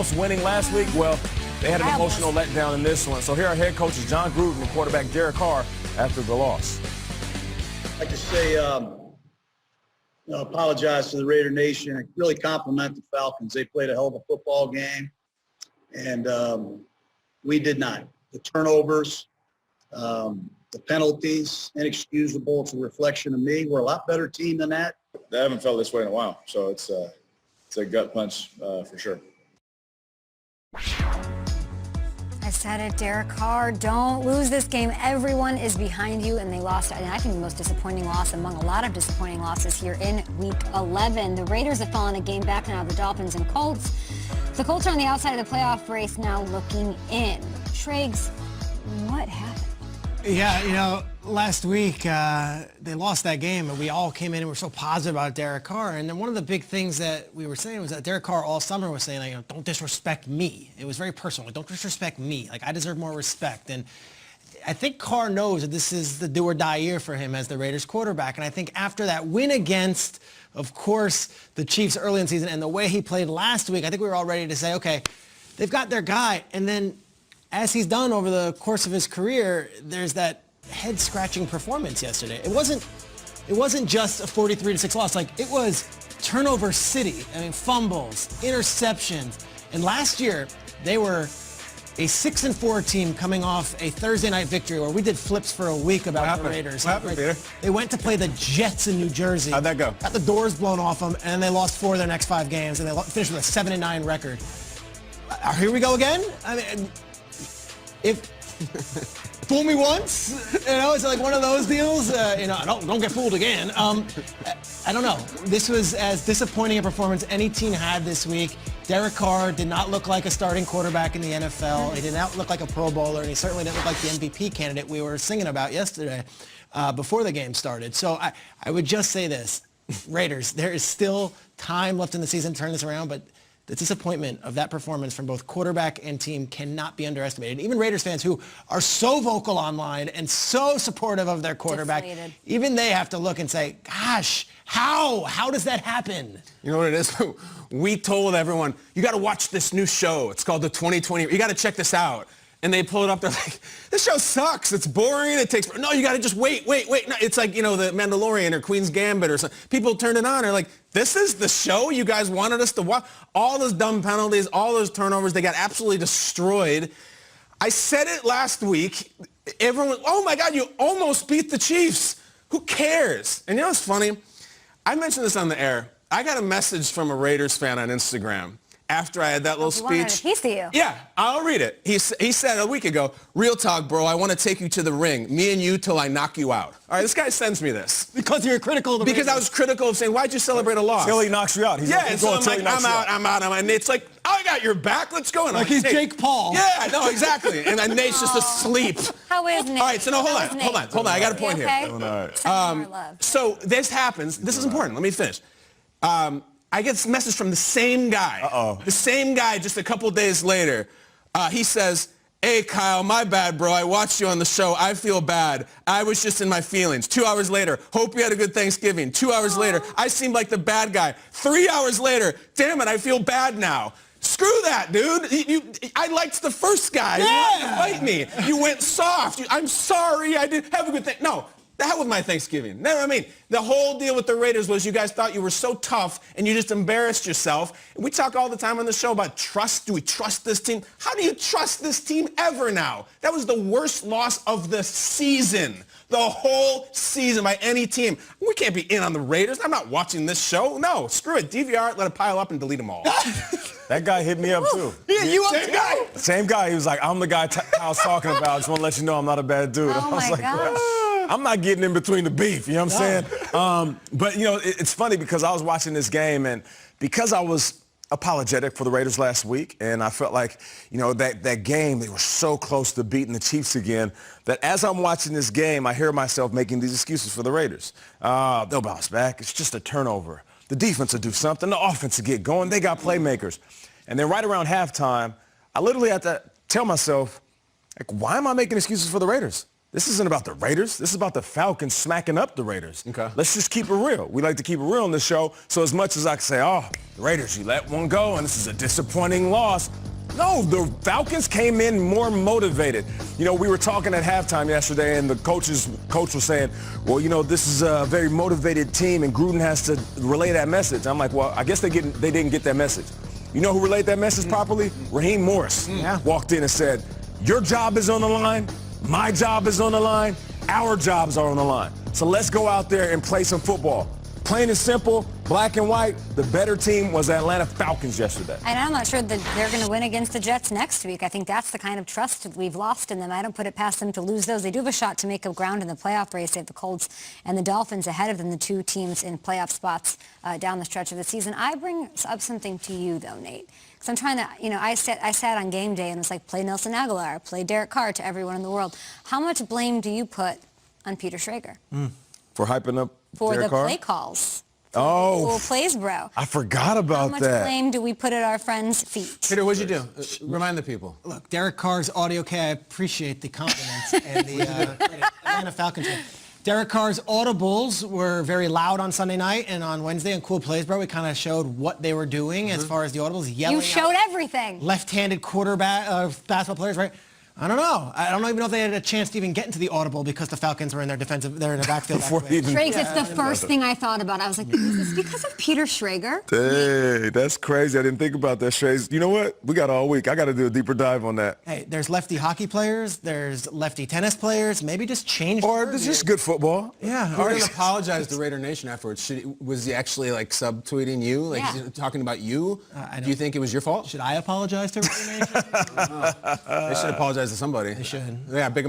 Winning last week, well, they had an emotional letdown in this one. So here are head coaches John Gruden and quarterback Derek Carr after the loss. I'd like to say, apologize to the Raider Nation and really compliment the Falcons. They played a hell of a football game, and we did not. The turnovers, the penalties, inexcusable. It's a reflection of me. We're a lot better team than that. I haven't felt this way in a while, so it's a gut punch for sure. I said it, Derek Carr, don't lose this game. Everyone is behind you, and they lost. And I think the most disappointing loss among a lot of disappointing losses here in Week 11. The Raiders have fallen a game back now, the Dolphins and Colts. The Colts are on the outside of the playoff race now looking in. Triggs, what happened? Yeah, last week they lost that game, and we all came in and were so positive about Derek Carr. And then one of the big things that we were saying was that Derek Carr all summer was saying, don't disrespect me. It was very personal. Like, don't disrespect me. Like, I deserve more respect. And I think Carr knows that this is the do-or-die year for him as the Raiders quarterback. And I think after that win against, of course, the Chiefs early in the season and the way he played last week, I think we were all ready to say, okay, they've got their guy. And then as he's done over the course of his career, there's that head-scratching performance yesterday. It wasn't just a 43-6 loss. Like, it was turnover city. I mean, fumbles, interceptions. And last year, they were a 6-4 team coming off a Thursday night victory where we did flips for a week about the Raiders. What happened, Peter? They went to play the Jets in New Jersey. How'd that go? Got the doors blown off them, and they lost 4 of their next 5 games, and they finished with a 7-9 record. Here we go again? I mean, if fool me once, it's like one of those deals. Don't get fooled again. I don't know. This was as disappointing a performance any team had this week. Derek Carr did not look like a starting quarterback in the NFL. He did not look like a Pro Bowler, and he certainly didn't look like the MVP candidate we were singing about yesterday before the game started. So I would just say this. Raiders, there is still time left in the season to turn this around, but the disappointment of that performance from both quarterback and team cannot be underestimated. Even Raiders fans who are so vocal online and so supportive of their quarterback, even they have to look and say, gosh, how does that happen? You know what it is? We told everyone, you got to watch this new show. It's called the 2020. You got to check this out. And they pull it up. They're like, this show sucks. It's boring. It takes... No, you got to just wait. No, it's like, the Mandalorian or Queen's Gambit or something. People turn it on. They're like, this is the show you guys wanted us to watch? All those dumb penalties, all those turnovers, they got absolutely destroyed. I said it last week. Everyone, oh, my God, you almost beat the Chiefs. Who cares? And you know what's funny? I mentioned this on the air. I got a message from a Raiders fan on Instagram after I had that little speech. He see you. Yeah, I'll read it. He said a week ago, real talk, bro, I want to take you to the ring. Me and you till I knock you out. All right, this guy sends me this. Because you're critical of the Because Raiders. I was critical of saying, why'd you celebrate a loss? Till he knocks you out. And so I'm like, I'm out. And it's like, I got your back. Let's go. And like he's Jake Paul. Yeah, no, exactly. And then Nate's just asleep. How is Nate? All right, so no, hold on. I got a point here. So this happens. This is important. Let me finish. I get this message from the same guy. The same guy just a couple days later. He says, hey, Kyle, my bad, bro. I watched you on the show. I feel bad. I was just in my feelings. 2 hours later, hope you had a good Thanksgiving. 2 hours later, I seemed like the bad guy. 3 hours later, damn it, I feel bad now. Screw that, dude. I liked the first guy. Yeah. You wanted to fight me. You went soft. I'm sorry. I didn't have a good thing. No. The hell with my Thanksgiving. No, I mean, the whole deal with the Raiders was you guys thought you were so tough and you just embarrassed yourself. And we talk all the time on the show about trust. Do we trust this team? How do you trust this team ever now? That was the worst loss of the season. The whole season by any team. We can't be in on the Raiders. I'm not watching this show. No, screw it. DVR it, let it pile up and delete them all. That guy hit me up too. Yeah, you up Same guy. Same guy. He was like, I'm the guy Kyle's talking about. I just want to let you know I'm not a bad dude. Oh, I was my like, gosh. I'm not getting in between the beef, you know what I'm saying? But, it's funny because I was watching this game, and because I was apologetic for the Raiders last week, and I felt like, that game, they were so close to beating the Chiefs again, that as I'm watching this game, I hear myself making these excuses for the Raiders. They'll bounce back. It's just a turnover. The defense will do something. The offense will get going. They got playmakers. And then right around halftime, I literally had to tell myself, like, why am I making excuses for the Raiders? This isn't about the Raiders. This is about the Falcons smacking up the Raiders. Okay. Let's just keep it real. We like to keep it real on this show. So as much as I can say, oh, the Raiders, you let one go, and this is a disappointing loss. No, the Falcons came in more motivated. You know, we were talking at halftime yesterday, and the coach was saying, well, you know, this is a very motivated team, and Gruden has to relay that message. I'm like, well, I guess they didn't get that message. You know who relayed that message properly? Raheem Morris walked in and said, your job is on the line. My job is on the line. Our jobs are on the line. So let's go out there and play some football. Plain and simple, black and white, the better team was the Atlanta Falcons yesterday. And I'm not sure that they're going to win against the Jets next week. I think that's the kind of trust we've lost in them. I don't put it past them to lose those. They do have a shot to make up ground in the playoff race. They have the Colts and the Dolphins ahead of them, the two teams in playoff spots down the stretch of the season. I bring up something to you, though, Nate. Because I'm trying to, you know, I sat on game day and was like, play Nelson Aguilar, play Derek Carr to everyone in the world. How much blame do you put on Peter Schrager? For hyping up For Derek the Carr? play calls. Oh, Little plays, bro. I forgot about How much that. blame do we put at our friends' feet? Peter, what'd you do? Remind the people. Look, Derek Carr's audio. Okay, I appreciate the compliments and the Atlanta Falcons. Derek Carr's audibles were very loud on Sunday night, and on Wednesday on Cool Plays, bro, we kind of showed what they were doing as far as the audibles, yelling. You showed everything. Left-handed quarterback basketball players, right? I don't know. I don't even know if they had a chance to even get into the audible because the Falcons were in their they're in the backfield. Before he even- Trakes, it's the first thing I thought about. I was like, is this because of Peter Schrager? Hey, that's crazy. I didn't think about that, Shays. You know what? We got all week. I got to do a deeper dive on that. Hey, there's lefty hockey players. There's lefty tennis players. Maybe just change. Or this is just good football. Yeah. Who didn't apologize to Raider Nation afterwards? Was he actually like subtweeting you, like Yeah. talking about you? Do you think it was your fault? Should I apologize to Raider Nation? They should apologize to somebody. They should. Yeah, big